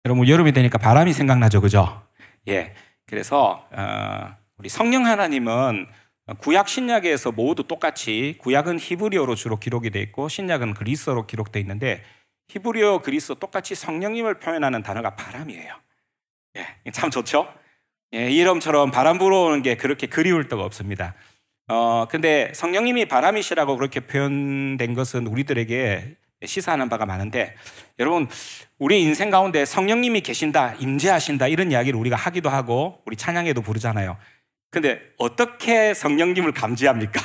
여러분, 여름이 되니까 바람이 생각나죠, 그죠? 예. 그래서 우리 성령 하나님은 구약 신약에서 모두 똑같이, 구약은 히브리어로 주로 기록이 돼 있고 신약은 그리스어로 기록돼 있는데, 히브리어, 그리스어 똑같이 성령님을 표현하는 단어가 바람이에요. 예, 참 좋죠? 예, 이름처럼 바람 불어오는 게 그렇게 그리울 데가 없습니다. 근데 성령님이 바람이시라고 그렇게 표현된 것은 우리들에게 시사하는 바가 많은데, 여러분, 우리 인생 가운데 성령님이 계신다, 임재하신다, 이런 이야기를 우리가 하기도 하고 우리 찬양에도 부르잖아요. 근데 어떻게 성령님을 감지합니까?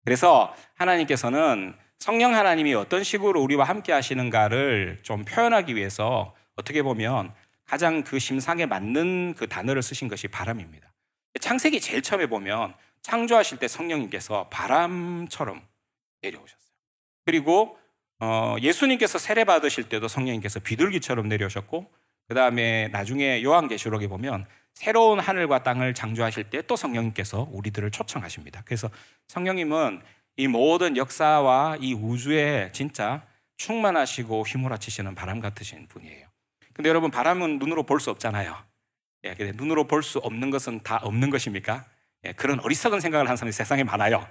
그래서 하나님께서는 성령 하나님이 어떤 식으로 우리와 함께 하시는가를 좀 표현하기 위해서 어떻게 보면 가장 그 심상에 맞는 그 단어를 쓰신 것이 바람입니다. 창세기 제일 처음에 보면 창조하실 때 성령님께서 바람처럼 내려오셨어요. 그리고 예수님께서 세례 받으실 때도 성령님께서 비둘기처럼 내려오셨고, 그 다음에 나중에 요한계시록에 보면 새로운 하늘과 땅을 창조하실 때 또 성령님께서 우리들을 초청하십니다. 그래서 성령님은 이 모든 역사와 이 우주에 진짜 충만하시고 휘몰아치시는 바람 같으신 분이에요. 근데 여러분, 바람은 눈으로 볼 수 없잖아요. 예, 근데 눈으로 볼 수 없는 것은 다 없는 것입니까? 예, 그런 어리석은 생각을 하는 사람이 세상에 많아요.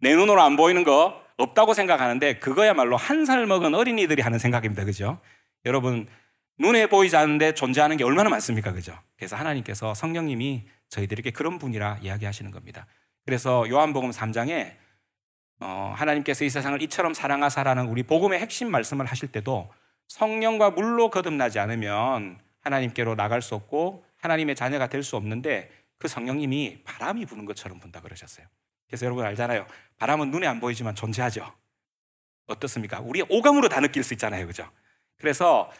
내 눈으로 안 보이는 거 없다고 생각하는데, 그거야말로 한 살 먹은 어린이들이 하는 생각입니다. 그죠? 여러분, 눈에 보이지 않는데 존재하는 게 얼마나 많습니까? 그죠? 그래서 하나님께서, 성령님이 저희들에게 그런 분이라 이야기하시는 겁니다. 그래서 요한복음 3장에 하나님께서 이 세상을 이처럼 사랑하사라는 우리 복음의 핵심 말씀을 하실 때도 성령과 물로 거듭나지 않으면 하나님께로 나갈 수 없고 하나님의 자녀가 될 수 없는데, 그 성령님이 바람이 부는 것처럼 분다 그러셨어요. 그래서 여러분 알잖아요. 바람은 눈에 안 보이지만 존재하죠. 어떻습니까? 우리 오감으로 다 느낄 수 있잖아요. 그죠? 그래서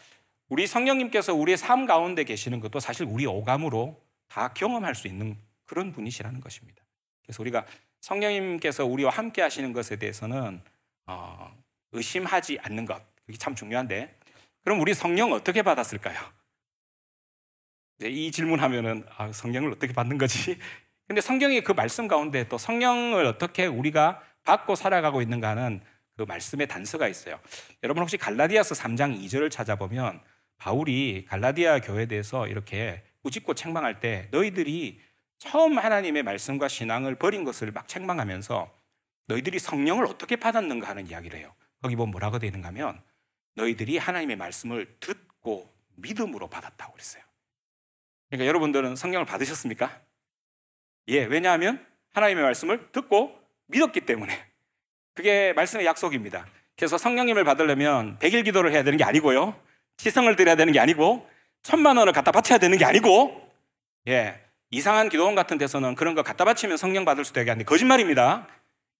우리 성령님께서 우리의 삶 가운데 계시는 것도 사실 우리 오감으로 다 경험할 수 있는 그런 분이시라는 것입니다. 그래서 우리가 성령님께서 우리와 함께 하시는 것에 대해서는 의심하지 않는 것, 그게 참 중요한데, 그럼 우리 성령 어떻게 받았을까요? 이 질문하면은 성령을 어떻게 받는 거지? 근데 성경의 그 말씀 가운데 또 성령을 어떻게 우리가 받고 살아가고 있는가 하는 그 말씀의 단서가 있어요. 여러분, 혹시 갈라디아서 3장 2절을 찾아보면 바울이 갈라디아 교회에 대해서 이렇게 꾸짖고 책망할 때, 너희들이 처음 하나님의 말씀과 신앙을 버린 것을 막 책망하면서 너희들이 성령을 어떻게 받았는가 하는 이야기를 해요. 거기 보면 뭐라고 되어 있는가 하면, 너희들이 하나님의 말씀을 듣고 믿음으로 받았다고 그랬어요. 그러니까 여러분들은 성령을 받으셨습니까? 예, 왜냐하면 하나님의 말씀을 듣고 믿었기 때문에. 그게 말씀의 약속입니다. 그래서 성령님을 받으려면 100일 기도를 해야 되는 게 아니고요, 지성을 드려야 되는 게 아니고, 1000만 원을 갖다 바쳐야 되는 게 아니고, 예, 이상한 기도원 같은 데서는 그런 거 갖다 바치면 성령 받을 수도 있는데 거짓말입니다.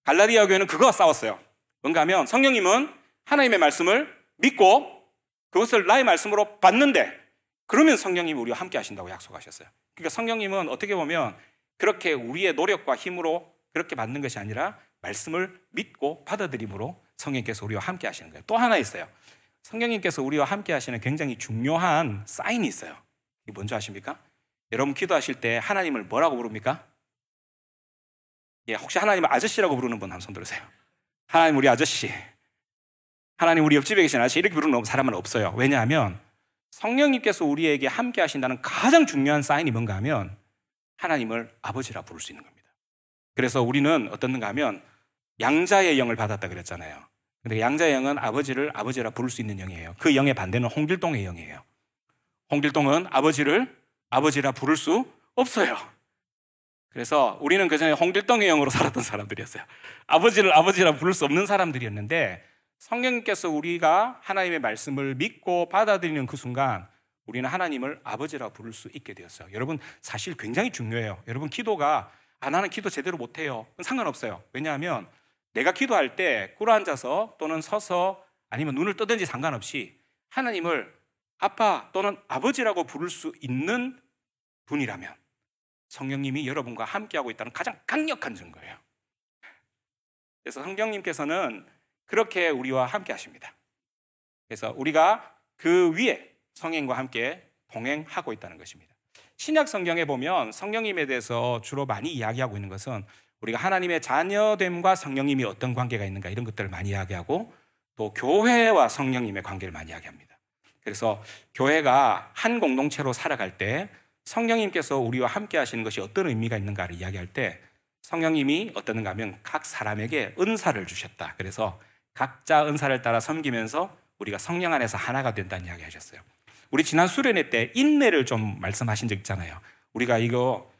갈라디아 교회는 그거와 싸웠어요. 뭔가 하면 성령님은 하나님의 말씀을 믿고 그것을 나의 말씀으로 받는데, 그러면 성령님이 우리와 함께 하신다고 약속하셨어요. 그러니까 성령님은 어떻게 보면 그렇게 우리의 노력과 힘으로 그렇게 받는 것이 아니라 말씀을 믿고 받아들임으로 성령님께서 우리와 함께 하시는 거예요. 또 하나 있어요. 성령님께서 우리와 함께 하시는 굉장히 중요한 사인이 있어요. 이게 뭔지 아십니까? 여러분, 기도하실 때 하나님을 뭐라고 부릅니까? 예, 혹시 하나님을 아저씨라고 부르는 분 한 손 들으세요. 하나님 우리 아저씨, 하나님 우리 옆집에 계신 아저씨, 이렇게 부르는 사람은 없어요. 왜냐하면 성령님께서 우리에게 함께 하신다는 가장 중요한 사인이 뭔가 하면 하나님을 아버지라 부를 수 있는 겁니다. 그래서 우리는 어떻는가 하면 양자의 영을 받았다 그랬잖아요. 근데 양자의 영은 아버지를 아버지라 부를 수 있는 영이에요. 그 영의 반대는 홍길동의 영이에요. 홍길동은 아버지를 아버지라 부를 수 없어요. 그래서 우리는 그전에 홍길동의 영으로 살았던 사람들이었어요. 아버지를 아버지라 부를 수 없는 사람들이었는데, 성령님께서 우리가 하나님의 말씀을 믿고 받아들이는 그 순간 우리는 하나님을 아버지라 부를 수 있게 되었어요. 여러분, 사실 굉장히 중요해요. 여러분, 기도가 나는 기도 제대로 못해요, 그건 상관없어요. 왜냐하면 내가 기도할 때 꿇어앉아서 또는 서서 아니면 눈을 뜨든지 상관없이 하나님을 아빠 또는 아버지라고 부를 수 있는 분이라면 성령님이 여러분과 함께하고 있다는 가장 강력한 증거예요. 그래서 성령님께서는 그렇게 우리와 함께 하십니다. 그래서 우리가 그 위에 성령과 함께 동행하고 있다는 것입니다. 신약 성경에 보면 성령님에 대해서 주로 많이 이야기하고 있는 것은 우리가 하나님의 자녀됨과 성령님이 어떤 관계가 있는가, 이런 것들을 많이 이야기하고, 또 교회와 성령님의 관계를 많이 이야기합니다. 그래서 교회가 한 공동체로 살아갈 때 성령님께서 우리와 함께 하시는 것이 어떤 의미가 있는가를 이야기할 때 성령님이 어떠는가 하면 각 사람에게 은사를 주셨다. 그래서 각자 은사를 따라 섬기면서 우리가 성령 안에서 하나가 된다는 이야기 하셨어요. 우리 지난 수련회 때 인내를 좀 말씀하신 적 있잖아요. 우리가 이거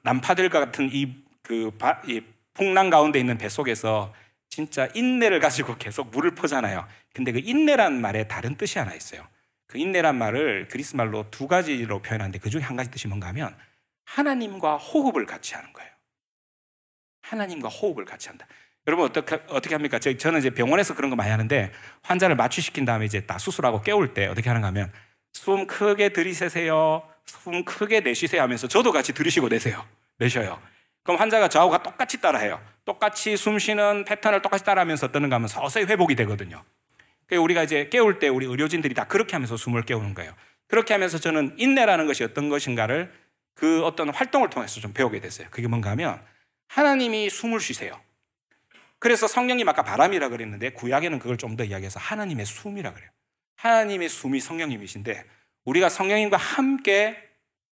남파들과 같은 이 풍랑 가운데 있는 배 속에서 진짜 인내를 가지고 계속 물을 퍼잖아요. 근데 그 인내란 말에 다른 뜻이 하나 있어요. 그 인내란 말을 그리스 말로 두 가지로 표현하는데 그 중에 한 가지 뜻이 뭔가 하면 하나님과 호흡을 같이 하는 거예요. 하나님과 호흡을 같이 한다. 여러분 어떻게 합니까? 저는 이제 병원에서 그런 거 많이 하는데 환자를 마취시킨 다음에 이제 다 수술하고 깨울 때 어떻게 하는가 하면 숨 크게 들이쉬세요, 숨 크게 내쉬세요 하면서 저도 같이 들이쉬고 내쉬어요. 그럼 환자가 저하고 똑같이 따라해요. 똑같이 숨 쉬는 패턴을 똑같이 따라하면서 어떠는가 하면 서서히 회복이 되거든요. 그래서 우리가 이제 깨울 때 우리 의료진들이 다 그렇게 하면서 숨을 깨우는 거예요. 그렇게 하면서 저는 인내라는 것이 어떤 것인가를 그 어떤 활동을 통해서 좀 배우게 됐어요. 그게 뭔가 하면 하나님이 숨을 쉬세요. 그래서 성령님 아까 바람이라 그랬는데 구약에는 그걸 좀 더 이야기해서 하나님의 숨이라 그래요. 하나님의 숨이 성령님이신데 우리가 성령님과 함께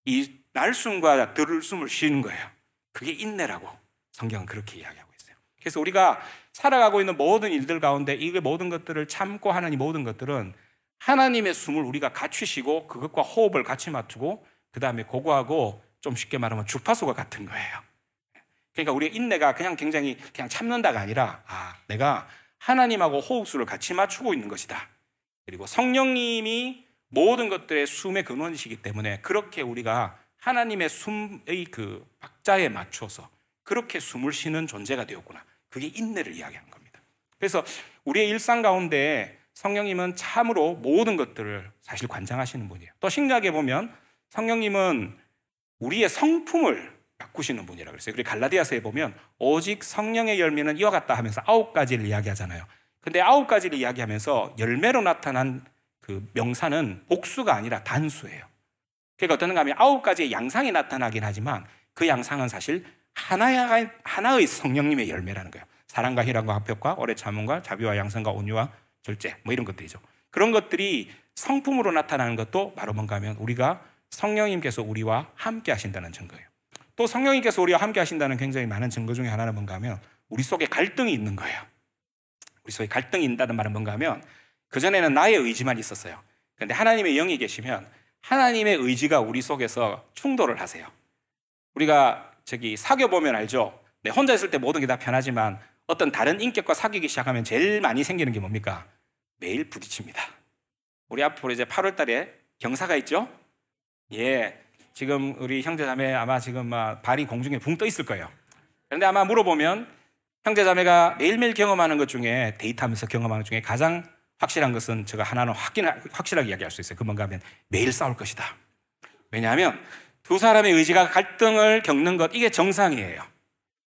이 날숨과 들숨을 쉬는 거예요. 그게 인내라고 성경은 그렇게 이야기하고 있어요. 그래서 우리가 살아가고 있는 모든 일들 가운데 이 모든 것들을 참고 하는 이 모든 것들은 하나님의 숨을 우리가 같이 쉬고 그것과 호흡을 같이 맞추고 그 다음에 그거하고 좀 쉽게 말하면 주파수가 같은 거예요. 그러니까 우리의 인내가 그냥 굉장히 그냥 참는다가 아니라 내가 하나님하고 호흡수를 같이 맞추고 있는 것이다. 그리고 성령님이 모든 것들의 숨의 근원이시기 때문에 그렇게 우리가 하나님의 숨의 그 박자에 맞춰서 그렇게 숨을 쉬는 존재가 되었구나. 그게 인내를 이야기하는 겁니다. 그래서 우리의 일상 가운데 성령님은 참으로 모든 것들을 사실 관장하시는 분이에요. 또 신약에 보면 성령님은 우리의 성품을 바꾸시는 분이라고 그랬어요. 그리고 갈라디아서에 보면 오직 성령의 열매는 이와 같다 하면서 9가지를 이야기하잖아요. 근데 9가지를 이야기하면서 열매로 나타난 그 명사는 복수가 아니라 단수예요. 그러니까 어떤가 하면 9가지의 양상이 나타나긴 하지만 그 양상은 사실 하나의 성령님의 열매라는 거예요. 사랑과 희락과 화평과 오래 참음과 자비와 양선과 온유와 절제 뭐 이런 것들이죠. 그런 것들이 성품으로 나타나는 것도 바로 뭔가 하면 우리가 성령님께서 우리와 함께 하신다는 증거예요. 또 성령님께서 우리와 함께 하신다는 굉장히 많은 증거 중에 하나는 뭔가 하면 우리 속에 갈등이 있는 거예요. 우리 속에 갈등이 있다는 말은 뭔가 하면 그전에는 나의 의지만 있었어요. 그런데 하나님의 영이 계시면 하나님의 의지가 우리 속에서 충돌을 하세요. 우리가 사귀어보면 알죠? 혼자 있을 때 모든 게 다 편하지만 어떤 다른 인격과 사귀기 시작하면 제일 많이 생기는 게 뭡니까? 매일 부딪힙니다. 우리 앞으로 이제 8월 달에 경사가 있죠? 예. 지금 우리 형제자매 아마 지금 발이 공중에 붕 떠 있을 거예요. 그런데 아마 물어보면 형제자매가 매일매일 경험하는 것 중에 데이트하면서 경험하는 것 중에 가장 확실한 것은 제가 하나는 확실하게 이야기할 수 있어요. 그 뭔가 하면 매일 싸울 것이다. 왜냐하면 두 사람의 의지가 갈등을 겪는 것 이게 정상이에요.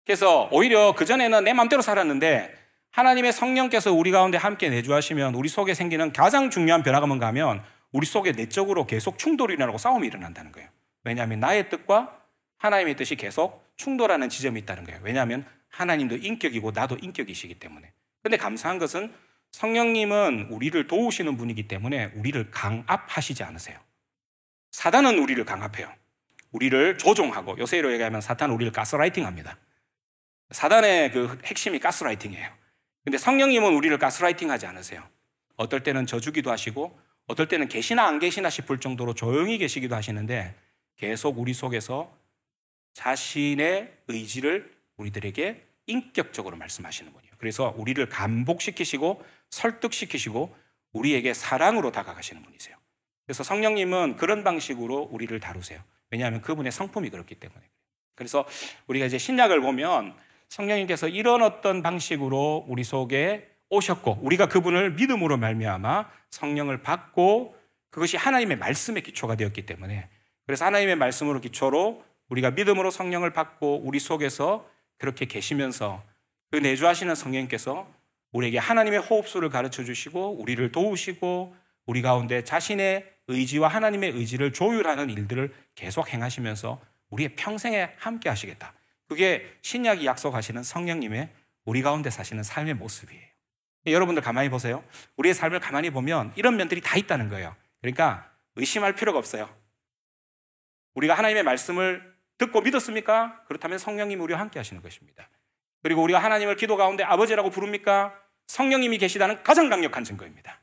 그래서 오히려 그전에는 내 마음대로 살았는데 하나님의 성령께서 우리 가운데 함께 내주하시면 우리 속에 생기는 가장 중요한 변화가 뭔가 하면 우리 속에 내적으로 계속 충돌이 일어나고 싸움이 일어난다는 거예요. 왜냐하면 나의 뜻과 하나님의 뜻이 계속 충돌하는 지점이 있다는 거예요. 왜냐하면 하나님도 인격이고 나도 인격이시기 때문에. 그런데 감사한 것은 성령님은 우리를 도우시는 분이기 때문에 우리를 강압하시지 않으세요. 사단은 우리를 강압해요. 우리를 조종하고 요새로 얘기하면 사탄은 우리를 가스라이팅합니다. 사단의 그 핵심이 가스라이팅이에요. 근데 성령님은 우리를 가스라이팅하지 않으세요. 어떨 때는 져주기도 하시고 어떨 때는 계시나 안 계시나 싶을 정도로 조용히 계시기도 하시는데 계속 우리 속에서 자신의 의지를 우리들에게 인격적으로 말씀하시는 분이에요. 그래서 우리를 감복시키시고 설득시키시고 우리에게 사랑으로 다가가시는 분이세요. 그래서 성령님은 그런 방식으로 우리를 다루세요. 왜냐하면 그분의 성품이 그렇기 때문에. 그래서 우리가 이제 신약을 보면 성령님께서 이런 어떤 방식으로 우리 속에 오셨고 우리가 그분을 믿음으로 말미암아 성령을 받고 그것이 하나님의 말씀의 기초가 되었기 때문에 그래서 하나님의 말씀으로 기초로 우리가 믿음으로 성령을 받고 우리 속에서 그렇게 계시면서 그 내주하시는 성령님께서 우리에게 하나님의 호흡수를 가르쳐 주시고 우리를 도우시고 우리 가운데 자신의 의지와 하나님의 의지를 조율하는 일들을 계속 행하시면서 우리의 평생에 함께 하시겠다. 그게 신약이 약속하시는 성령님의 우리 가운데 사시는 삶의 모습이에요. 여러분들 가만히 보세요. 우리의 삶을 가만히 보면 이런 면들이 다 있다는 거예요. 그러니까 의심할 필요가 없어요. 우리가 하나님의 말씀을 듣고 믿었습니까? 그렇다면 성령님이 우리와 함께 하시는 것입니다. 그리고 우리가 하나님을 기도 가운데 아버지라고 부릅니까? 성령님이 계시다는 가장 강력한 증거입니다.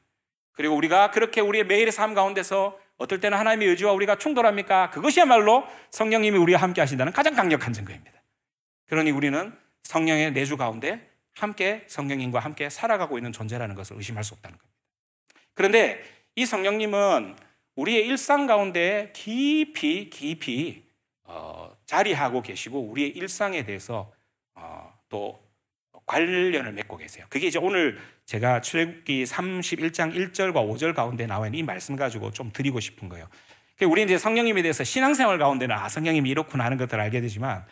그리고 우리가 그렇게 우리의 매일의 삶 가운데서 어떨 때는 하나님의 의지와 우리가 충돌합니까? 그것이야말로 성령님이 우리와 함께 하신다는 가장 강력한 증거입니다. 그러니 우리는 성령의 내주 가운데 함께 성령님과 함께 살아가고 있는 존재라는 것을 의심할 수 없다는 겁니다. 그런데 이 성령님은 우리의 일상 가운데 깊이 자리하고 계시고 우리의 일상에 대해서 또 관련을 맺고 계세요. 그게 이제 오늘 제가 출애굽기 31장 1절과 5절 가운데 나와 있는 이 말씀 가지고 좀 드리고 싶은 거예요. 우리 이제 성령님에 대해서 신앙생활 가운데는 성령님이 이렇구나 하는 것들을 알게 되지만,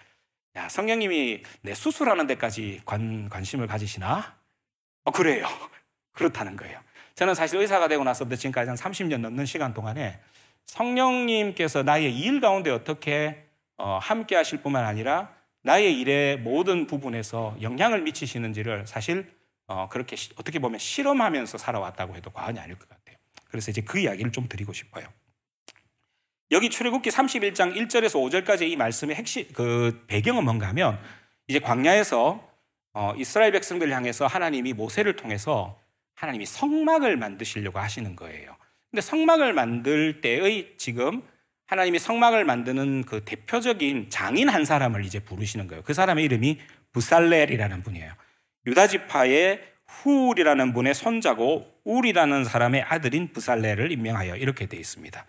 야, 성령님이 내 수술하는 데까지 관심을 가지시나? 그래요. 그렇다는 거예요. 저는 사실 의사가 되고 나서부터 지금까지 한 30년 넘는 시간 동안에 성령님께서 나의 일 가운데 어떻게 함께 하실 뿐만 아니라 나의 일의 모든 부분에서 영향을 미치시는지를 사실 그렇게 어떻게 보면 실험하면서 살아왔다고 해도 과언이 아닐 것 같아요. 그래서 이제 그 이야기를 좀 드리고 싶어요. 여기 출애굽기 31장 1절에서 5절까지 이 말씀의 핵심, 그 배경은 뭔가 하면 이제 광야에서 이스라엘 백성들을 향해서 하나님이 모세를 통해서 하나님이 성막을 만드시려고 하시는 거예요. 근데 성막을 만들 때의 지금 하나님이 성막을 만드는 그 대표적인 장인 한 사람을 이제 부르시는 거예요. 그 사람의 이름이 부살렐이라는 분이에요. 유다 지파의 훌이라는 분의 손자고 울이라는 사람의 아들인 부살렐을 임명하여 이렇게 되어 있습니다.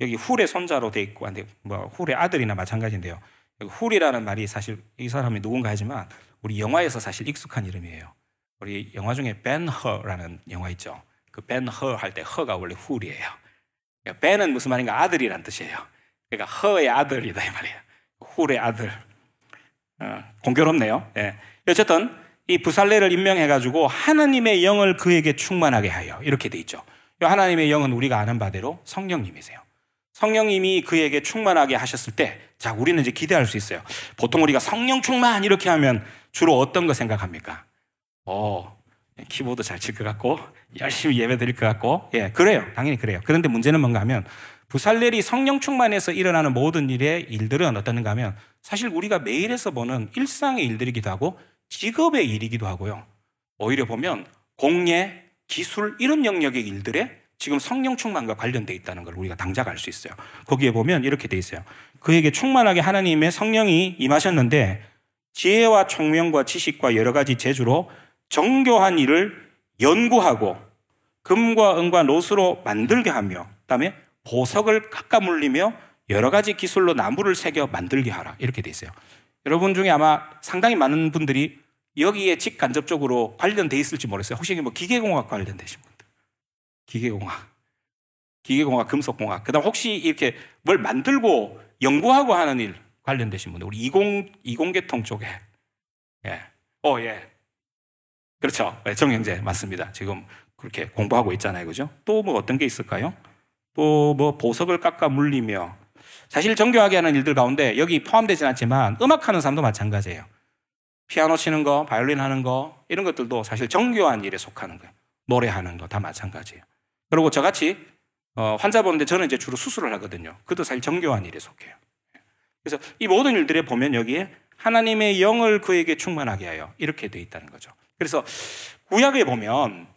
여기 훌의 손자로 되어 있고, 훌의 아들이나 마찬가지인데요. 여기 훌이라는 말이 사실 이 사람이 누군가 하지만 우리 영화에서 사실 익숙한 이름이에요. 우리 영화 중에 벤허라는 영화 있죠. 그 벤허 할 때 허가 원래 훌이에요. 벤은 무슨 말인가? 아들이란 뜻이에요. 그러니까 허의 아들이다 이 말이에요. 훌의 아들. 공교롭네요. 예. 어쨌든 이 부살렐을 임명해가지고 하나님의 영을 그에게 충만하게 하여 이렇게 돼 있죠. 하나님의 영은 우리가 아는 바대로 성령님이세요. 성령님이 그에게 충만하게 하셨을 때, 자, 우리는 이제 기대할 수 있어요. 보통 우리가 성령 충만 이렇게 하면 주로 어떤 거 생각합니까? 키보드 잘 칠 것 같고 열심히 예배 드릴 것 같고, 예, 그래요. 당연히 그래요. 그런데 문제는 뭔가 하면 부살렐이 성령 충만해서 일어나는 모든 일들은 어떠는가 하면 사실 우리가 매일에서 보는 일상의 일들이기도 하고 직업의 일이기도 하고요. 오히려 보면 공예, 기술 이런 영역의 일들에 지금 성령 충만과 관련되어 있다는 걸 우리가 당장 알 수 있어요. 거기에 보면 이렇게 돼 있어요. 그에게 충만하게 하나님의 성령이 임하셨는데 지혜와 총명과 지식과 여러 가지 재주로 정교한 일을 연구하고 금과 은과 노수로 만들게 하며 그다음에 보석을 깎아 물리며 여러 가지 기술로 나무를 새겨 만들게 하라 이렇게 돼 있어요. 여러분 중에 아마 상당히 많은 분들이 여기에 직간접적으로 관련돼 있을지 모르겠어요. 혹시 뭐 기계공학 관련되신 분들, 기계공학, 금속공학, 그다음 혹시 이렇게 뭘 만들고 연구하고 하는 일 관련되신 분들, 우리 이공계통 쪽에, 예, 예, 그렇죠, 정영재 맞습니다. 지금 그렇게 공부하고 있잖아요, 그죠? 또 뭐 어떤 게 있을까요? 또 뭐 보석을 깎아 물리며, 사실 정교하게 하는 일들 가운데 여기 포함되진 않지만 음악하는 사람도 마찬가지예요. 피아노 치는 거, 바이올린 하는 거 이런 것들도 사실 정교한 일에 속하는 거예요. 노래하는 거 다 마찬가지예요. 그리고 저같이 환자 보는데 저는 이제 주로 수술을 하거든요. 그것도 사실 정교한 일에 속해요. 그래서 이 모든 일들에 보면 여기에 하나님의 영을 그에게 충만하게 하여 이렇게 돼 있다는 거죠. 그래서 구약에 보면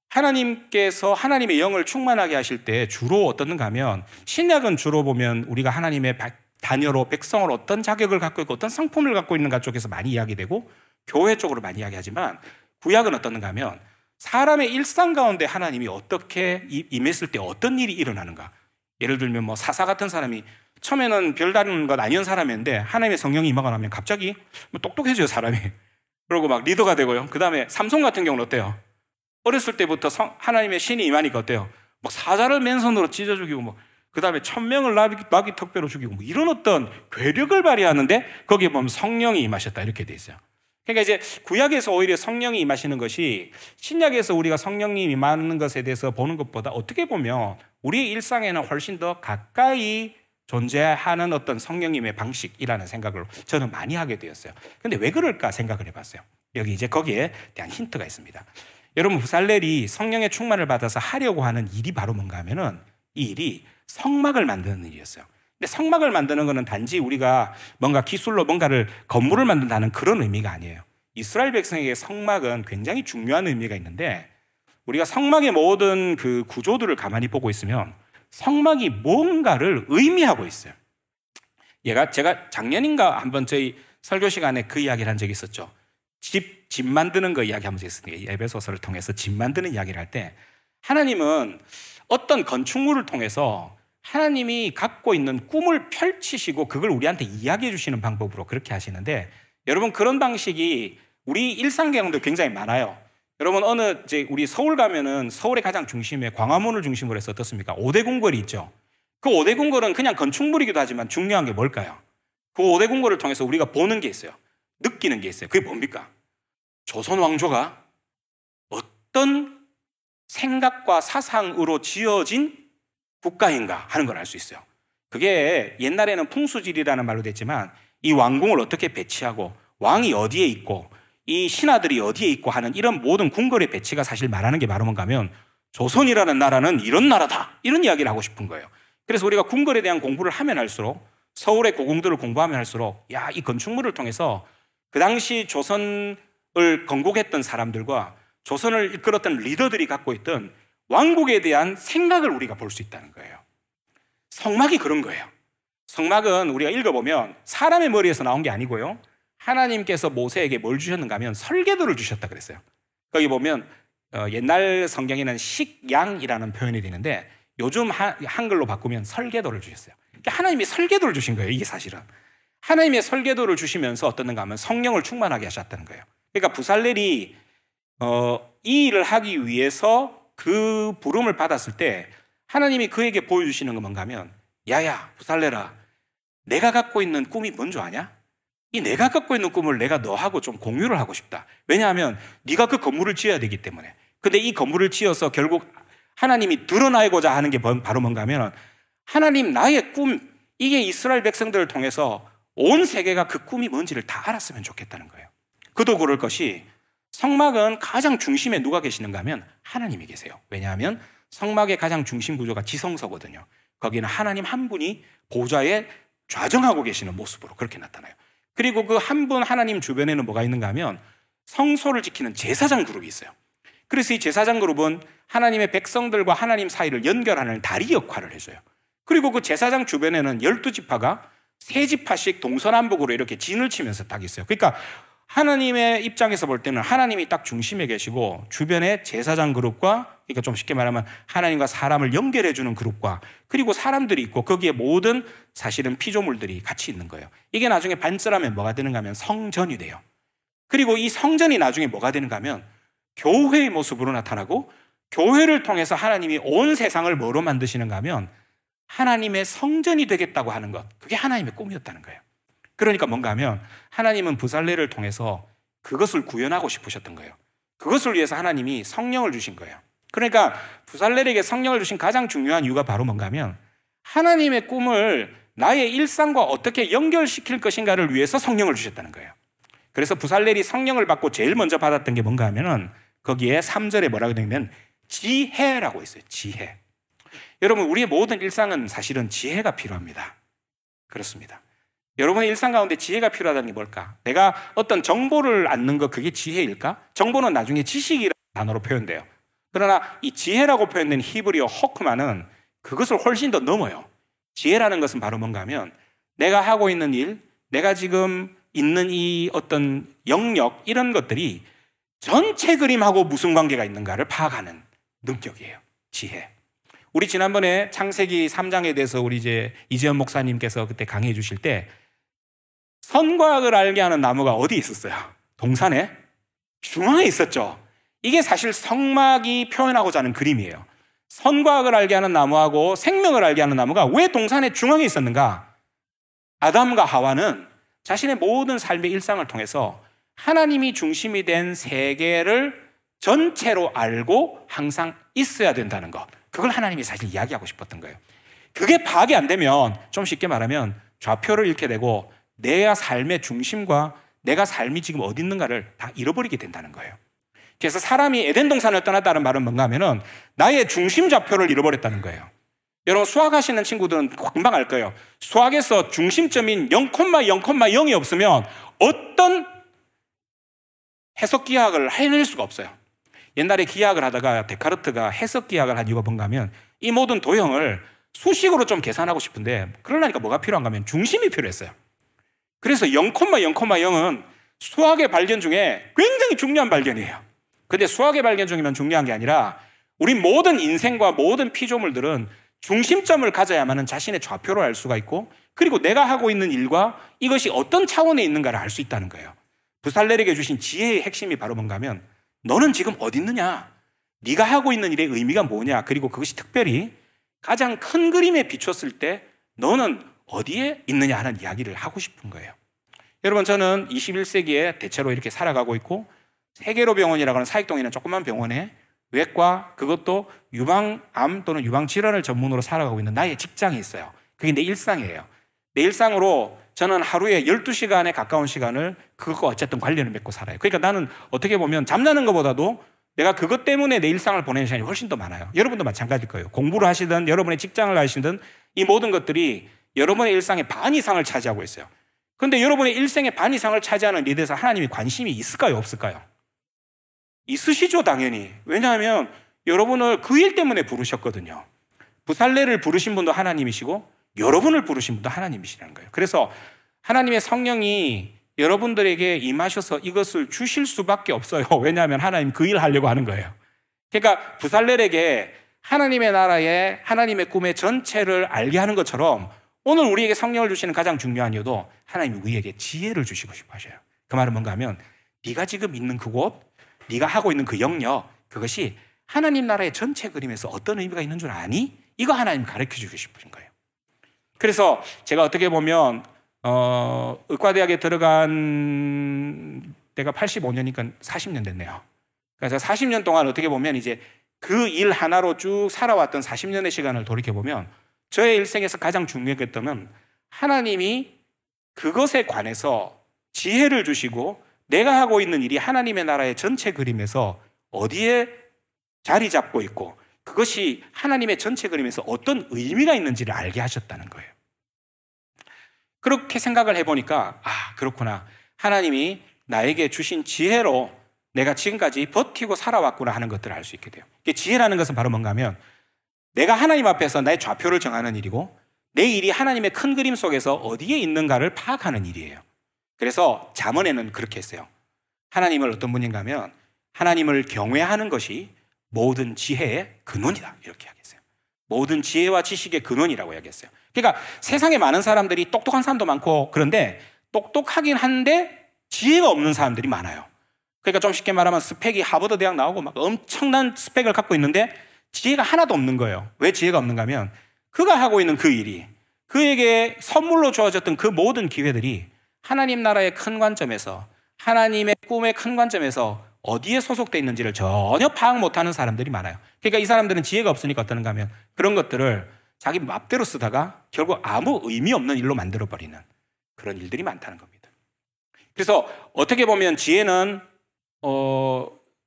하나님께서 하나님의 영을 충만하게 하실 때 주로 어떻는가 하면, 신약은 주로 보면 우리가 하나님의 자녀로 백성으로 어떤 자격을 갖고 있고 어떤 성품을 갖고 있는가 쪽에서 많이 이야기되고 교회 쪽으로 많이 이야기하지만, 구약은 어떻는가 하면 사람의 일상 가운데 하나님이 어떻게 임했을 때 어떤 일이 일어나는가. 예를 들면 뭐 사사 같은 사람이 처음에는 별다른 것 아니었던 사람인데 하나님의 성령이 임하고 나면 갑자기 뭐 똑똑해져요, 사람이. 그리고 막 리더가 되고요. 그 다음에 삼손 같은 경우는 어때요? 어렸을 때부터 하나님의 신이 임하니까 어때요? 막 사자를 맨손으로 찢어 죽이고, 뭐 그 다음에 1000명을 나귀 턱뼈로 죽이고, 뭐 이런 어떤 괴력을 발휘하는데 거기에 보면 성령이 임하셨다 이렇게 돼 있어요. 그러니까 이제 구약에서 오히려 성령이 임하시는 것이 신약에서 우리가 성령님 임하는 것에 대해서 보는 것보다 어떻게 보면 우리의 일상에는 훨씬 더 가까이 존재하는 어떤 성령님의 방식이라는 생각을 저는 많이 하게 되었어요. 근데 왜 그럴까 생각을 해봤어요. 여기 이제 거기에 대한 힌트가 있습니다. 여러분 부살렐이 성령의 충만을 받아서 하려고 하는 일이 바로 뭔가 하면은 이 일이 성막을 만드는 일이었어요. 근데 성막을 만드는 것은 단지 우리가 뭔가 기술로 뭔가를 건물을 만든다는 그런 의미가 아니에요. 이스라엘 백성에게 성막은 굉장히 중요한 의미가 있는데 우리가 성막의 모든 그 구조들을 가만히 보고 있으면 성막이 뭔가를 의미하고 있어요. 제가 작년인가 한번 저희 설교 시간에 그 이야기를 한 적이 있었죠. 집 만드는 거 이야기하면서 있으니까 에베소서를 통해서 집 만드는 이야기를 할 때 하나님은 어떤 건축물을 통해서 하나님이 갖고 있는 꿈을 펼치시고 그걸 우리한테 이야기해 주시는 방법으로 그렇게 하시는데 여러분 그런 방식이 우리 일상 경험도 굉장히 많아요. 여러분 이제 우리 서울 가면은 서울의 가장 중심에 광화문을 중심으로 해서 어떻습니까? 5대 궁궐이 있죠. 그 5대 궁궐은 그냥 건축물이기도 하지만 중요한 게 뭘까요? 그 5대 궁궐을 통해서 우리가 보는 게 있어요. 느끼는 게 있어요. 그게 뭡니까? 조선 왕조가 어떤 생각과 사상으로 지어진 국가인가 하는 걸 알 수 있어요. 그게 옛날에는 풍수지리라는 말로 됐지만 이 왕궁을 어떻게 배치하고 왕이 어디에 있고 이 신하들이 어디에 있고 하는 이런 모든 궁궐의 배치가 사실 말하는 게 바로 뭔가 하면 조선이라는 나라는 이런 나라다 이런 이야기를 하고 싶은 거예요. 그래서 우리가 궁궐에 대한 공부를 하면 할수록 서울의 고궁들을 공부하면 할수록 이 건축물을 통해서 그 당시 조선을 건국했던 사람들과 조선을 이끌었던 리더들이 갖고 있던 왕국에 대한 생각을 우리가 볼 수 있다는 거예요. 성막이 그런 거예요. 성막은 우리가 읽어보면 사람의 머리에서 나온 게 아니고요. 하나님께서 모세에게 뭘 주셨는가 하면 설계도를 주셨다 그랬어요. 거기 보면 옛날 성경에는 식양이라는 표현이 되는데 요즘 한글로 바꾸면 설계도를 주셨어요. 그러니까 하나님이 설계도를 주신 거예요. 이게 사실은. 하나님의 설계도를 주시면서 어떻는가 하면 성령을 충만하게 하셨다는 거예요. 그러니까 부살렐이 이 일을 하기 위해서 그 부름을 받았을 때 하나님이 그에게 보여주시는 건 뭔가 하면 야야 부살렐아 내가 갖고 있는 꿈이 뭔 줄 아냐? 이 내가 갖고 있는 꿈을 내가 너하고 좀 공유를 하고 싶다. 왜냐하면 네가 그 건물을 지어야 되기 때문에. 근데 이 건물을 지어서 결국 하나님이 드러나고자 하는 게 바로 뭔가 하면 하나님 나의 꿈 이게 이스라엘 백성들을 통해서 온 세계가 그 꿈이 뭔지를 다 알았으면 좋겠다는 거예요. 그도 그럴 것이 성막은 가장 중심에 누가 계시는가 하면 하나님이 계세요. 왜냐하면 성막의 가장 중심 구조가 지성소거든요. 거기는 하나님 한 분이 보좌에 좌정하고 계시는 모습으로 그렇게 나타나요. 그리고 그 한 분 하나님 주변에는 뭐가 있는가 하면 성소를 지키는 제사장 그룹이 있어요. 그래서 이 제사장 그룹은 하나님의 백성들과 하나님 사이를 연결하는 다리 역할을 해줘요. 그리고 그 제사장 주변에는 12지파가 3지파씩 동서남북으로 이렇게 진을 치면서 딱 있어요. 그러니까 하나님의 입장에서 볼 때는 하나님이 딱 중심에 계시고 주변에 제사장 그룹과 그러니까 좀 쉽게 말하면 하나님과 사람을 연결해주는 그룹과 그리고 사람들이 있고 거기에 모든 사실은 피조물들이 같이 있는 거예요. 이게 나중에 반절하면 뭐가 되는가 하면 성전이 돼요. 그리고 이 성전이 나중에 뭐가 되는가 하면 교회의 모습으로 나타나고 교회를 통해서 하나님이 온 세상을 뭐로 만드시는가 하면 하나님의 성전이 되겠다고 하는 것 그게 하나님의 꿈이었다는 거예요. 그러니까 뭔가 하면 하나님은 부살렐을 통해서 그것을 구현하고 싶으셨던 거예요. 그것을 위해서 하나님이 성령을 주신 거예요. 그러니까 부살렐에게 성령을 주신 가장 중요한 이유가 바로 뭔가 하면 하나님의 꿈을 나의 일상과 어떻게 연결시킬 것인가를 위해서 성령을 주셨다는 거예요. 그래서 부살렐이 성령을 받고 제일 먼저 받았던 게 뭔가 하면은 거기에 3절에 뭐라고 되냐면 지혜라고 있어요. 지혜. 여러분 우리의 모든 일상은 사실은 지혜가 필요합니다. 그렇습니다. 여러분의 일상 가운데 지혜가 필요하다는 게 뭘까? 내가 어떤 정보를 얻는 거 그게 지혜일까? 정보는 나중에 지식이라는 단어로 표현돼요. 그러나 이 지혜라고 표현된 히브리어 호크마는 그것을 훨씬 더 넘어요. 지혜라는 것은 바로 뭔가 하면 내가 하고 있는 일, 내가 지금 있는 이 어떤 영역 이런 것들이 전체 그림하고 무슨 관계가 있는가를 파악하는 능력이에요. 지혜. 우리 지난번에 창세기 3장에 대해서 우리 이재현 목사님께서 그때 강의해 주실 때 선과학을 알게 하는 나무가 어디 있었어요? 동산에 중앙에 있었죠. 이게 사실 성막이 표현하고자 하는 그림이에요. 선과학을 알게 하는 나무하고 생명을 알게 하는 나무가 왜 동산의 중앙에 있었는가? 아담과 하와는 자신의 모든 삶의 일상을 통해서 하나님이 중심이 된 세계를 전체로 알고 항상 있어야 된다는 것. 그걸 하나님이 사실 이야기하고 싶었던 거예요. 그게 파악이 안 되면 좀 쉽게 말하면 좌표를 잃게 되고 내 삶의 중심과 내가 삶이 지금 어디 있는가를 다 잃어버리게 된다는 거예요. 그래서 사람이 에덴 동산을 떠났다는 말은 뭔가 하면은 나의 중심 좌표를 잃어버렸다는 거예요. 여러분 수학하시는 친구들은 금방 알 거예요. 수학에서 중심점인 0,0,0이 없으면 어떤 해석 기하학을 해낼 수가 없어요. 옛날에 기하학을 하다가 데카르트가 해석 기하학을 한 이유가 뭔가 하면 이 모든 도형을 수식으로 좀 계산하고 싶은데 그러려니까 뭐가 필요한가 하면 중심이 필요했어요. 그래서 0,0,0은 수학의 발견 중에 굉장히 중요한 발견이에요. 근데 수학의 발견 중이면 중요한 게 아니라 우리 모든 인생과 모든 피조물들은 중심점을 가져야만 자신의 좌표를 알 수가 있고 그리고 내가 하고 있는 일과 이것이 어떤 차원에 있는가를 알 수 있다는 거예요. 부살렐에게 주신 지혜의 핵심이 바로 뭔가 하면 너는 지금 어디 있느냐? 네가 하고 있는 일의 의미가 뭐냐? 그리고 그것이 특별히 가장 큰 그림에 비췄을 때 너는 어디에 있느냐 하는 이야기를 하고 싶은 거예요. 여러분 저는 21세기에 대체로 이렇게 살아가고 있고 세계로병원이라고 하는 사익동에 있는 조그만 병원에 외과 그것도 유방암 또는 유방질환을 전문으로 살아가고 있는 나의 직장이 있어요. 그게 내 일상이에요. 내 일상으로 저는 하루에 12시간에 가까운 시간을 그것과 어쨌든 관련을 맺고 살아요. 그러니까 나는 어떻게 보면 잠자는 것보다도 내가 그것 때문에 내 일상을 보내는 시간이 훨씬 더 많아요. 여러분도 마찬가지일 거예요. 공부를 하시든 여러분의 직장을 하시든 이 모든 것들이 여러분의 일상의 반 이상을 차지하고 있어요. 그런데 여러분의 일생의 반 이상을 차지하는 일에 대해서 하나님이 관심이 있을까요? 없을까요? 있으시죠, 당연히. 왜냐하면 여러분을 그 일 때문에 부르셨거든요. 부살레를 부르신 분도 하나님이시고 여러분을 부르신 분도 하나님이시라는 거예요. 그래서 하나님의 성령이 여러분들에게 임하셔서 이것을 주실 수밖에 없어요. 왜냐하면 하나님 그 일을 하려고 하는 거예요. 그러니까 부살렐에게 하나님의 나라의 하나님의 꿈의 전체를 알게 하는 것처럼 오늘 우리에게 성령을 주시는 가장 중요한 이유도 하나님이 우리에게 지혜를 주시고 싶어 하셔요. 그 말은 뭔가 하면 네가 지금 있는 그곳, 네가 하고 있는 그 영역, 그것이 하나님 나라의 전체 그림에서 어떤 의미가 있는 줄 아니? 이거 하나님 가르쳐주고 싶으신 거예요. 그래서 제가 어떻게 보면 의과대학에 들어간 때가 85년이니까 40년 됐네요. 그래서 40년 동안 어떻게 보면 이제 그 일 하나로 쭉 살아왔던 40년의 시간을 돌이켜보면 저의 일생에서 가장 중요했던 하나님이 그것에 관해서 지혜를 주시고 내가 하고 있는 일이 하나님의 나라의 전체 그림에서 어디에 자리 잡고 있고 그것이 하나님의 전체 그림에서 어떤 의미가 있는지를 알게 하셨다는 거예요. 그렇게 생각을 해보니까 그렇구나. 하나님이 나에게 주신 지혜로 내가 지금까지 버티고 살아왔구나 하는 것들을 알 수 있게 돼요. 지혜라는 것은 바로 뭔가 하면 내가 하나님 앞에서 나의 좌표를 정하는 일이고 내 일이 하나님의 큰 그림 속에서 어디에 있는가를 파악하는 일이에요. 그래서 잠언에는 그렇게 했어요. 하나님을 어떤 분인가 하면 하나님을 경외하는 것이 모든 지혜의 근원이다 이렇게 이야기했어요. 모든 지혜와 지식의 근원이라고 이야기했어요. 그러니까 세상에 많은 사람들이 똑똑한 사람도 많고 그런데 똑똑하긴 한데 지혜가 없는 사람들이 많아요. 그러니까 좀 쉽게 말하면 스펙이 하버드 대학 나오고 막 엄청난 스펙을 갖고 있는데 지혜가 하나도 없는 거예요. 왜 지혜가 없는가 하면 그가 하고 있는 그 일이 그에게 선물로 주어졌던 그 모든 기회들이 하나님 나라의 큰 관점에서 하나님의 꿈의 큰 관점에서 어디에 소속되어 있는지를 전혀 파악 못하는 사람들이 많아요. 그러니까 이 사람들은 지혜가 없으니까 어떠는가 하면 그런 것들을 자기 맘대로 쓰다가 결국 아무 의미 없는 일로 만들어버리는 그런 일들이 많다는 겁니다. 그래서 어떻게 보면 지혜는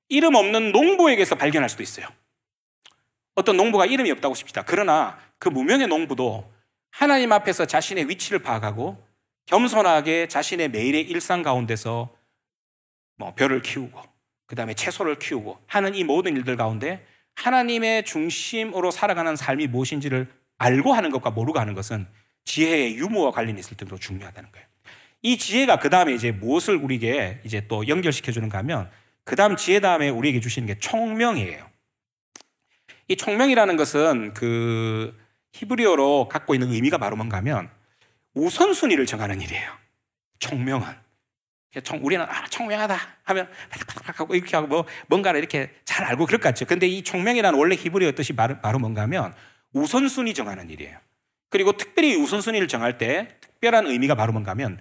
이름 없는 농부에게서 발견할 수도 있어요. 어떤 농부가 이름이 없다고 칩시다. 그러나 그 무명의 농부도 하나님 앞에서 자신의 위치를 파악하고 겸손하게 자신의 매일의 일상 가운데서 벼를 키우고 그 다음에 채소를 키우고 하는 이 모든 일들 가운데 하나님의 중심으로 살아가는 삶이 무엇인지를 알고 하는 것과 모르고 하는 것은 지혜의 유무와 관련이 있을 때도 중요하다는 거예요. 이 지혜가 그 다음에 이제 무엇을 우리에게 이제 또 연결시켜 주는가 하면 그 다음 지혜 다음에 우리에게 주시는 게 총명이에요. 이 총명이라는 것은 그 히브리어로 갖고 있는 의미가 바로 뭔가 하면 우선순위를 정하는 일이에요. 총명은. 우리는 총명하다 하면 하고 이렇게 하고 뭔가를 이렇게 잘 알고 그럴 것 같죠. 근데 이 총명이라는 원래 히브리어 뜻이 바로 뭔가 하면 우선순위 정하는 일이에요. 그리고 특별히 우선순위를 정할 때 특별한 의미가 바로 뭔가 하면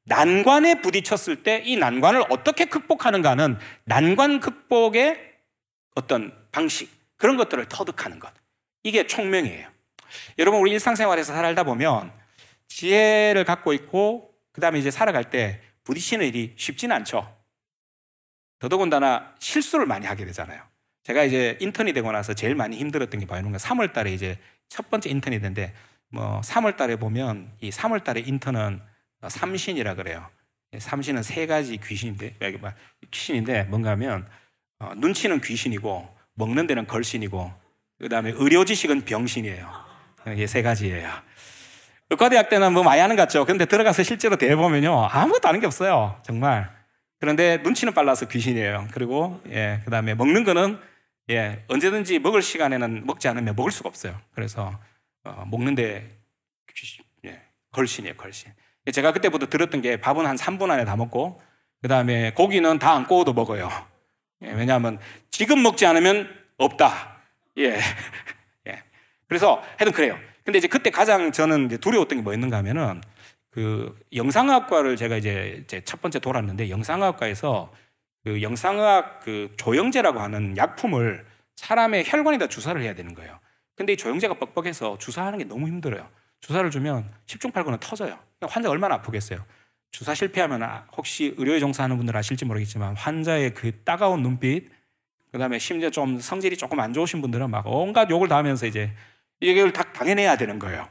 난관에 부딪혔을 때 이 난관을 어떻게 극복하는가는 난관 극복의 어떤 방식 그런 것들을 터득하는 것. 이게 총명이에요. 여러분 우리 일상생활에서 살다 보면 지혜를 갖고 있고 그 다음에 이제 살아갈 때 부딪히는 일이 쉽지는 않죠. 더더군다나 실수를 많이 하게 되잖아요. 제가 이제 인턴이 되고 나서 제일 많이 힘들었던 게 뭐냐면 3월 달에 이제 첫 번째 인턴이 됐는데 3월 달에 보면 이 3월 달에 인턴은 삼신이라 그래요. 삼신은 세 가지 귀신인데 뭔가 하면 눈치는 귀신이고 먹는 데는 걸신이고 그다음에 의료 지식은 병신이에요. 이게 세 가지예요. 의과대학 때는 뭐 많이 하는 것 같죠. 근데 들어가서 실제로 대해보면요 아무것도 아는 게 없어요. 정말. 그런데 눈치는 빨라서 귀신이에요. 그리고 그다음에 먹는 거는 언제든지 먹을 시간에는 먹지 않으면 먹을 수가 없어요. 그래서 먹는데 걸신이에요, 걸신. 제가 그때부터 들었던 게 밥은 한 3분 안에 다 먹고 그다음에 고기는 다 안 구워도 먹어요. 왜냐하면 지금 먹지 않으면 없다. 그래서 하여튼 그래요. 근데 이제 그때 가장 저는 이제 두려웠던 게 뭐였는가 하면은 그 영상의학과를 제가 이제 첫 번째 돌았는데 영상의학과에서 그 영상의학 그 조영제라고 하는 약품을 사람의 혈관에다 주사를 해야 되는 거예요. 근데 이 조영제가 뻑뻑해서 주사하는 게 너무 힘들어요. 주사를 주면 10중 8구는 터져요. 환자 얼마나 아프겠어요. 주사 실패하면 혹시 의료에 종사하는 분들 아실지 모르겠지만 환자의 그 따가운 눈빛, 그다음에 심지어 좀 성질이 조금 안 좋으신 분들은 막 온갖 욕을 다 하면서 이제 이걸 다 당해내야 되는 거예요.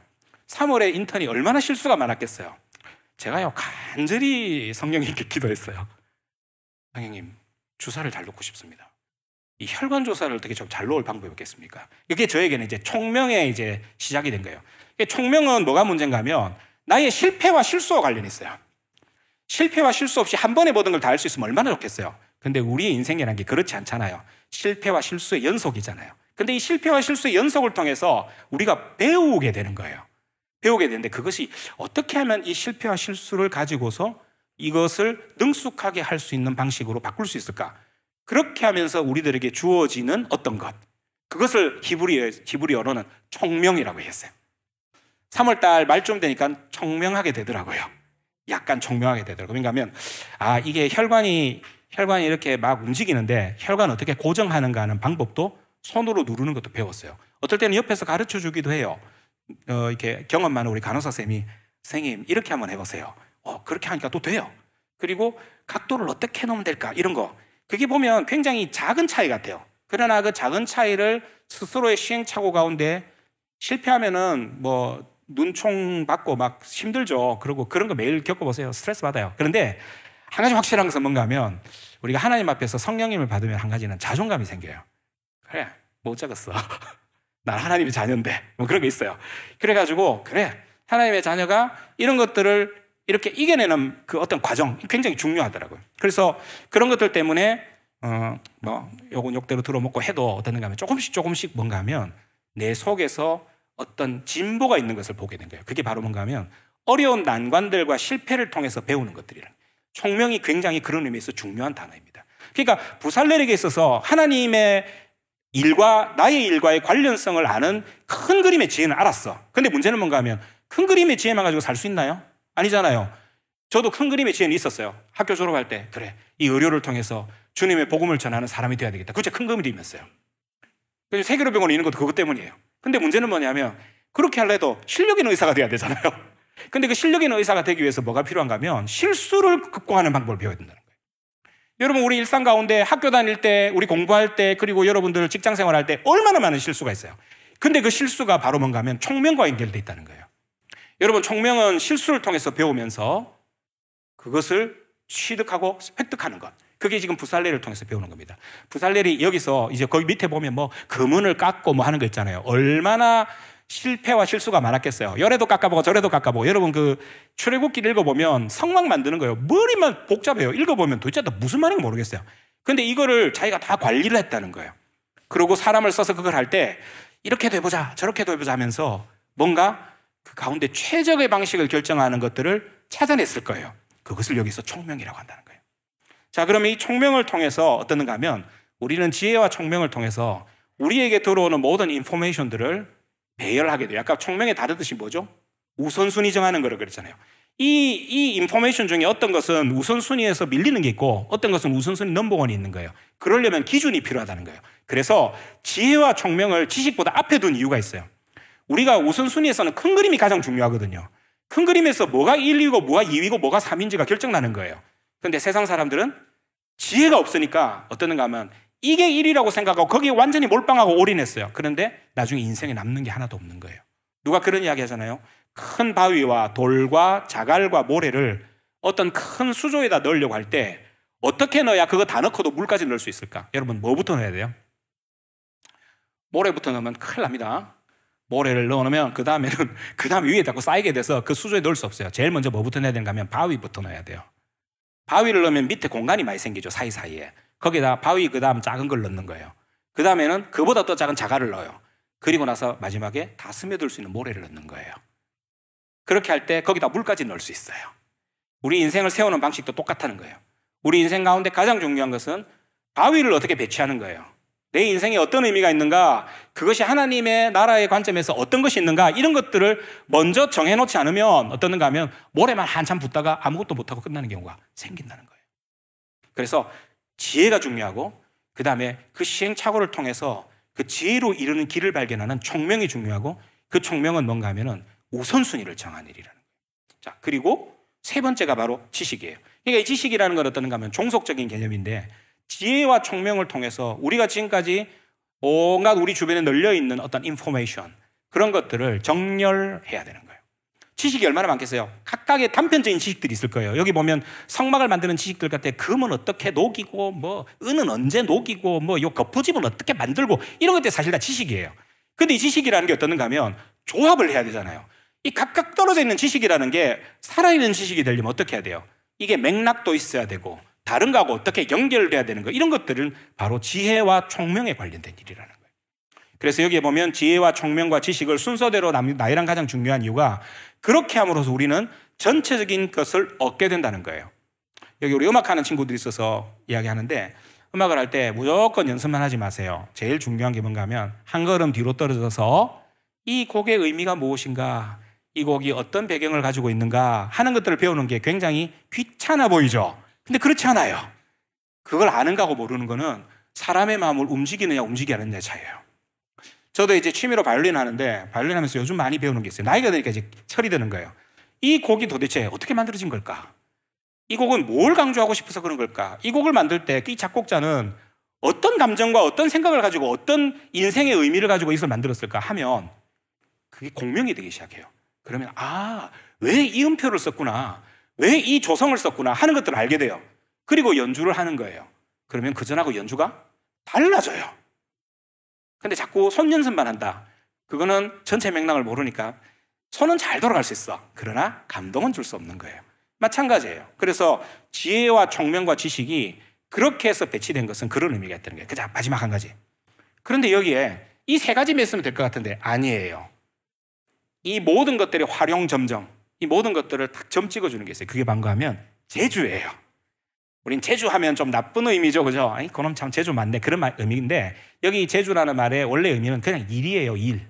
3월에 인턴이 얼마나 실수가 많았겠어요. 제가요 간절히 성령님께 기도했어요. 성령님, 주사를 잘 놓고 싶습니다. 이 혈관 조사를 어떻게 좀 잘 놓을 방법이 없겠습니까? 이게 저에게는 이제 총명의 이제 시작이 된 거예요. 총명은 뭐가 문제인가 하면 나의 실패와 실수와 관련이 있어요. 실패와 실수 없이 한 번에 모든 걸 다 할 수 있으면 얼마나 좋겠어요. 근데 우리의 인생이라는 게 그렇지 않잖아요. 실패와 실수의 연속이잖아요. 근데 이 실패와 실수의 연속을 통해서 우리가 배우게 되는 거예요. 배우게 되는데 그것이 어떻게 하면 이 실패와 실수를 가지고서 이것을 능숙하게 할 수 있는 방식으로 바꿀 수 있을까? 그렇게 하면서 우리들에게 주어지는 어떤 것, 그것을 히브리어로는 총명이라고 했어요. 3월 달 말쯤 되니까 총명하게 되더라고요. 약간 총명하게 되더라고요. 그러니까 하면 이게 혈관이 이렇게 막 움직이는데 혈관 어떻게 고정하는가 하는 방법도 손으로 누르는 것도 배웠어요. 어떨 때는 옆에서 가르쳐 주기도 해요. 이렇게 경험 많은 우리 간호사 쌤이 선생님 이렇게 한번 해보세요. 그렇게 하니까 또 돼요. 그리고 각도를 어떻게 해놓으면 될까 이런 거, 그게 보면 굉장히 작은 차이 같아요. 그러나 그 작은 차이를 스스로의 시행착오 가운데 실패하면은 뭐 눈총 받고 막 힘들죠. 그리고 그런 거 매일 겪어보세요. 스트레스 받아요. 그런데 한 가지 확실한 것은 뭔가 하면 우리가 하나님 앞에서 성령님을 받으면 한 가지는 자존감이 생겨요. 그래, 못 작았어. 난 하나님의 자녀인데 뭐 그런 게 있어요. 그래가지고 그래, 하나님의 자녀가 이런 것들을 이렇게 이겨내는 그 어떤 과정 굉장히 중요하더라고요. 그래서 그런 것들 때문에 요건 욕대로 들어먹고 해도 어떻는가 하면 조금씩 뭔가 하면 내 속에서 어떤 진보가 있는 것을 보게 된 거예요. 그게 바로 뭔가 하면 어려운 난관들과 실패를 통해서 배우는 것들이란, 총명이 굉장히 그런 의미에서 중요한 단어입니다. 그러니까 부살렐에게 있어서 하나님의 일과 나의 일과의 관련성을 아는 큰 그림의 지혜는 알았어. 근데 문제는 뭔가 하면 큰 그림의 지혜만 가지고 살 수 있나요? 아니잖아요. 저도 큰 그림의 지혜는 있었어요. 학교 졸업할 때 그래, 이 의료를 통해서 주님의 복음을 전하는 사람이 되어야 되겠다. 그게 큰 그림이었어요. 세계로병원에 있는 것도 그것 때문이에요. 근데 문제는 뭐냐면 그렇게 하려도 실력 있는 의사가 돼야 되잖아요. 근데 그 실력 있는 의사가 되기 위해서 뭐가 필요한가 하면 실수를 극복하는 방법을 배워야 된다는 거예요. 여러분, 우리 일상 가운데 학교 다닐 때, 우리 공부할 때, 그리고 여러분들 직장 생활할 때 얼마나 많은 실수가 있어요. 근데 그 실수가 바로 뭔가 하면 총명과 연결되어 있다는 거예요. 여러분, 총명은 실수를 통해서 배우면서 그것을 취득하고 획득하는 것, 그게 지금 부살렐을 통해서 배우는 겁니다. 부살렐이 여기서 이제 거기 밑에 보면 뭐 금은을 깎고 뭐 하는 거 있잖아요. 얼마나 실패와 실수가 많았겠어요. 열에도 깎아보고 저래도 깎아보고. 여러분, 그 출애굽기를 읽어보면 성막 만드는 거예요. 머리만 복잡해요. 읽어보면 도대체 무슨 말인지 모르겠어요. 근데 이거를 자기가 다 관리를 했다는 거예요. 그리고 사람을 써서 그걸 할 때 이렇게도 해보자 저렇게도 해보자 하면서 뭔가 그 가운데 최적의 방식을 결정하는 것들을 찾아냈을 거예요. 그것을 여기서 총명이라고 한다는 거예요. 자, 그러면 이 총명을 통해서 어떻는가 하면 우리는 지혜와 총명을 통해서 우리에게 들어오는 모든 인포메이션들을 배열하게 돼요. 아까 총명의 다른 뜻이 뭐죠? 우선순위 정하는 거를 그랬잖아요. 이 인포메이션 중에 어떤 것은 우선순위에서 밀리는 게 있고 어떤 것은 우선순위 넘버원이 있는 거예요. 그러려면 기준이 필요하다는 거예요. 그래서 지혜와 총명을 지식보다 앞에 둔 이유가 있어요. 우리가 우선순위에서는 큰 그림이 가장 중요하거든요. 큰 그림에서 뭐가 1위고 뭐가 2위고 뭐가 3위인지가 결정나는 거예요. 그런데 세상 사람들은 지혜가 없으니까 어떠는가 하면 이게 일이라고 생각하고 거기에 완전히 몰빵하고 올인했어요. 그런데 나중에 인생에 남는 게 하나도 없는 거예요. 누가 그런 이야기 하잖아요. 큰 바위와 돌과 자갈과 모래를 어떤 큰 수조에다 넣으려고 할 때 어떻게 넣어야 그거 다 넣고도 물까지 넣을 수 있을까? 여러분 뭐부터 넣어야 돼요? 모래부터 넣으면 큰일 납니다. 모래를 넣어놓으면 그 다음에 위에 자꾸 쌓이게 돼서 그 수조에 넣을 수 없어요. 제일 먼저 뭐부터 넣어야 되는가 하면 바위부터 넣어야 돼요. 바위를 넣으면 밑에 공간이 많이 생기죠. 사이사이에. 거기다 바위 그 다음 작은 걸 넣는 거예요. 그 다음에는 그보다 더 작은 자갈을 넣어요. 그리고 나서 마지막에 다 스며들 수 있는 모래를 넣는 거예요. 그렇게 할 때 거기다 물까지 넣을 수 있어요. 우리 인생을 세우는 방식도 똑같다는 거예요. 우리 인생 가운데 가장 중요한 것은 바위를 어떻게 배치하는 거예요. 내 인생에 어떤 의미가 있는가, 그것이 하나님의 나라의 관점에서 어떤 것이 있는가, 이런 것들을 먼저 정해놓지 않으면 어떻는가 하면 모래만 한참 붓다가 아무것도 못하고 끝나는 경우가 생긴다는 거예요. 그래서 지혜가 중요하고 그 다음에 그 시행착오를 통해서 그 지혜로 이르는 길을 발견하는 총명이 중요하고, 그 총명은 뭔가 하면은 우선순위를 정하는 일이라는 거예요. 자, 그리고 세 번째가 바로 지식이에요. 그러니까 이 지식이라는 건 어떤가 하면 종속적인 개념인데, 지혜와 총명을 통해서 우리가 지금까지 온갖 우리 주변에 널려있는 어떤 인포메이션, 그런 것들을 정렬해야 되는 거예요. 지식이 얼마나 많겠어요? 각각의 단편적인 지식들이 있을 거예요. 여기 보면 성막을 만드는 지식들 같아. 금은 어떻게 녹이고, 뭐 은은 언제 녹이고, 뭐 요 거푸집은 어떻게 만들고, 이런 것들이 사실 다 지식이에요. 근데 이 지식이라는 게 어떻는가 하면 조합을 해야 되잖아요. 이 각각 떨어져 있는 지식이라는 게 살아있는 지식이 되려면 어떻게 해야 돼요? 이게 맥락도 있어야 되고 다른 거하고 어떻게 연결돼야 되는 거, 이런 것들은 바로 지혜와 총명에 관련된 일이라는 거예요. 그래서 여기에 보면 지혜와 총명과 지식을 순서대로 나열한 가장 중요한 이유가, 그렇게 함으로써 우리는 전체적인 것을 얻게 된다는 거예요. 여기 우리 음악하는 친구들이 있어서 이야기하는데, 음악을 할 때 무조건 연습만 하지 마세요. 제일 중요한 게 뭔가 하면 한 걸음 뒤로 떨어져서 이 곡의 의미가 무엇인가, 이 곡이 어떤 배경을 가지고 있는가 하는 것들을 배우는 게 굉장히 귀찮아 보이죠. 근데 그렇지 않아요. 그걸 아는가 하고 모르는 거는 사람의 마음을 움직이느냐 움직이지 않느냐의 차이예요. 저도 이제 취미로 바이올린 하는데, 바이올린 하면서 요즘 많이 배우는 게 있어요. 나이가 드니까 이제 철이 드는 거예요. 이 곡이 도대체 어떻게 만들어진 걸까? 이 곡은 뭘 강조하고 싶어서 그런 걸까? 이 곡을 만들 때 이 작곡자는 어떤 감정과 어떤 생각을 가지고 어떤 인생의 의미를 가지고 이것을 만들었을까 하면 그게 공명이 되기 시작해요. 그러면 왜 이 음표를 썼구나, 왜 이 조성을 썼구나 하는 것들을 알게 돼요. 그리고 연주를 하는 거예요. 그러면 그전하고 연주가 달라져요. 근데 자꾸 손 연습만 한다. 그거는 전체 맥락을 모르니까 손은 잘 돌아갈 수 있어. 그러나 감동은 줄 수 없는 거예요. 마찬가지예요. 그래서 지혜와 총명과 지식이 그렇게 해서 배치된 것은 그런 의미가 있다는 거예요. 자, 마지막 한 가지. 그런데 여기에 이 세 가지만 있으면 될 것 같은데 아니에요. 이 모든 것들의 활용 점정, 이 모든 것들을 딱 점 찍어주는 게 있어요. 그게 뭔가 제주예요. 우린 제주하면 좀 나쁜 의미죠, 그죠? 아니, 그놈 참 제주 많네, 그런 의미인데, 여기 제주라는 말의 원래 의미는 그냥 일이에요, 일.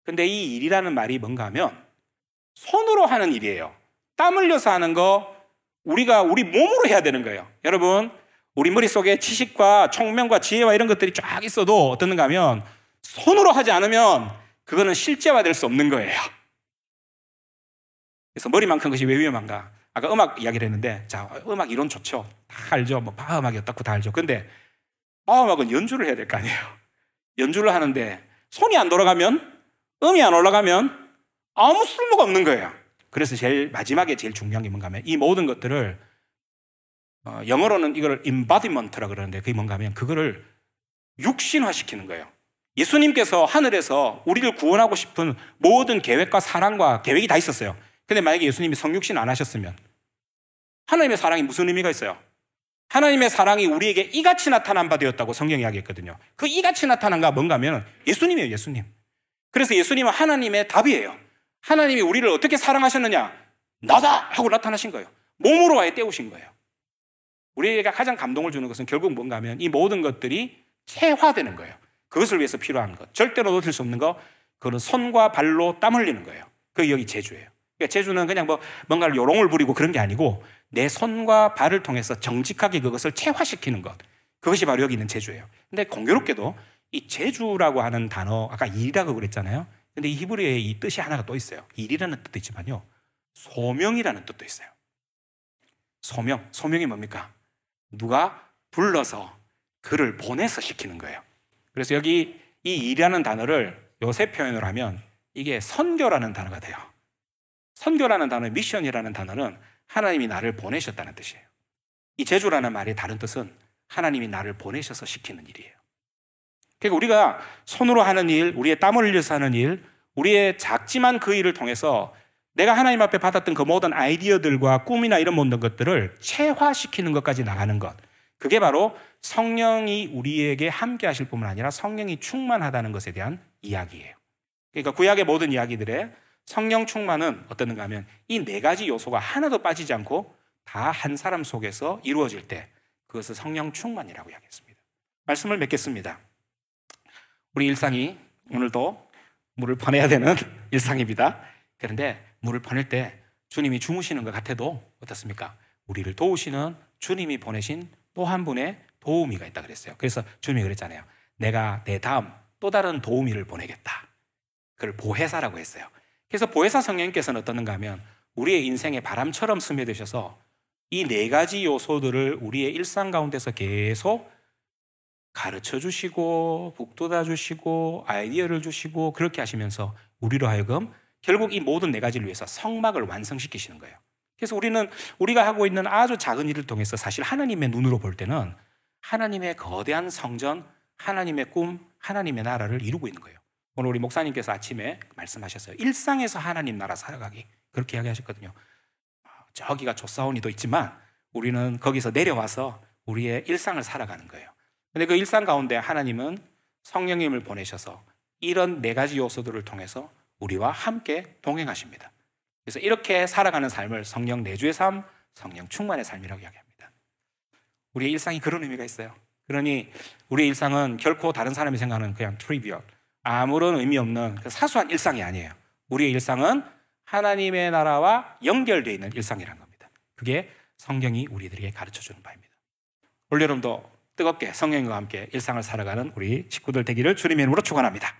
근데 이 일이라는 말이 뭔가 하면 손으로 하는 일이에요. 땀 흘려서 하는 거 우리가 우리 몸으로 해야 되는 거예요. 여러분, 우리 머릿속에 지식과 총명과 지혜와 이런 것들이 쫙 있어도 어떻는가 하면 손으로 하지 않으면 그거는 실제화될 수 없는 거예요. 그래서 머리만 큰 것이 왜 위험한가? 아까 음악 이야기를 했는데, 자, 음악 이론 좋죠. 다 알죠. 뭐 바음악이 어떻고 다 알죠. 근데 바음악은 연주를 해야 될 거 아니에요. 연주를 하는데 손이 안 돌아가면, 음이 안 올라가면 아무 쓸모가 없는 거예요. 그래서 마지막에 제일 중요한 게 뭔가 하면 이 모든 것들을 영어로는 이걸 embodiment라고 그러는데, 그게 뭔가 하면 그거를 육신화시키는 거예요. 예수님께서 하늘에서 우리를 구원하고 싶은 모든 계획과 사랑과 계획이 다 있었어요. 근데 만약에 예수님이 성육신 안 하셨으면 하나님의 사랑이 무슨 의미가 있어요? 하나님의 사랑이 우리에게 이같이 나타난 바 되었다고 성경이 이야기했거든요. 그 이같이 나타난 가 뭔가 하면 예수님이에요, 예수님. 그래서 예수님은 하나님의 답이에요. 하나님이 우리를 어떻게 사랑하셨느냐? 나다! 하고 나타나신 거예요. 몸으로 아예 때우신 거예요. 우리에게 가장 감동을 주는 것은 결국 뭔가 하면 이 모든 것들이 체화되는 거예요. 그것을 위해서 필요한 것, 절대로 놓칠 수 없는 거, 그거는 손과 발로 땀 흘리는 거예요. 그게 여기 제주예요. 그러니까 제주는 그냥 뭔가를 요롱을 부리고 그런 게 아니고 내 손과 발을 통해서 정직하게 그것을 체화시키는 것, 그것이 바로 여기 있는 제주예요. 근데 공교롭게도 이 제주라고 하는 단어, 아까 일이라고 그랬잖아요. 근데 이 히브리어에 이 뜻이 하나가 또 있어요. 일이라는 뜻도 있지만요, 소명이라는 뜻도 있어요. 소명이 뭡니까? 누가 불러서 그를 보내서 시키는 거예요. 그래서 여기 이 일이라는 단어를 요새 표현을 하면 이게 선교라는 단어가 돼요. 선교라는 단어, 미션이라는 단어는 하나님이 나를 보내셨다는 뜻이에요. 이 제주라는 말의 다른 뜻은 하나님이 나를 보내셔서 시키는 일이에요. 그러니까 우리가 손으로 하는 일, 우리의 땀을 흘려서 하는 일, 우리의 작지만 그 일을 통해서 내가 하나님 앞에 받았던 그 모든 아이디어들과 꿈이나 이런 모든 것들을 체화시키는 것까지 나가는 것, 그게 바로 성령이 우리에게 함께 하실 뿐만 아니라 성령이 충만하다는 것에 대한 이야기예요. 그러니까 구약의 모든 이야기들의 성령 충만은 어떻는가 하면 이 네 가지 요소가 하나도 빠지지 않고 다 한 사람 속에서 이루어질 때 그것을 성령 충만이라고 이야기했습니다. 말씀을 맺겠습니다. 우리 일상이 오늘도 물을 퍼내야 되는 일상입니다. 그런데 물을 퍼낼 때 주님이 주무시는 것 같아도 어떻습니까? 우리를 도우시는 주님이 보내신 또 한 분의 도우미가 있다 그랬어요. 그래서 주님이 그랬잖아요. 내가 내 다음 또 다른 도우미를 보내겠다. 그걸 보혜사라고 했어요. 그래서 보혜사 성령님께서는 어떠는가 하면 우리의 인생에 바람처럼 스며드셔서 이 네 가지 요소들을 우리의 일상 가운데서 계속 가르쳐 주시고 북돋아 주시고 아이디어를 주시고 그렇게 하시면서 우리로 하여금 결국 이 모든 네 가지를 위해서 성막을 완성시키시는 거예요. 그래서 우리가 하고 있는 아주 작은 일을 통해서 사실 하나님의 눈으로 볼 때는 하나님의 거대한 성전, 하나님의 꿈, 하나님의 나라를 이루고 있는 거예요. 오늘 우리 목사님께서 아침에 말씀하셨어요. 일상에서 하나님 나라 살아가기, 그렇게 이야기하셨거든요. 저기가 조사원이도 있지만 우리는 거기서 내려와서 우리의 일상을 살아가는 거예요. 근데 그 일상 가운데 하나님은 성령님을 보내셔서 이런 네 가지 요소들을 통해서 우리와 함께 동행하십니다. 그래서 이렇게 살아가는 삶을 성령 내주의 삶, 성령 충만의 삶이라고 이야기합니다. 우리의 일상이 그런 의미가 있어요. 그러니 우리의 일상은 결코 다른 사람이 생각하는 그냥 트리비얼, 아무런 의미 없는 그 사소한 일상이 아니에요. 우리의 일상은 하나님의 나라와 연결되어 있는 일상이라는 겁니다. 그게 성경이 우리들에게 가르쳐주는 바입니다. 올여름도 뜨겁게 성령과 함께 일상을 살아가는 우리 식구들 되기를 주님의 이름으로 축원합니다.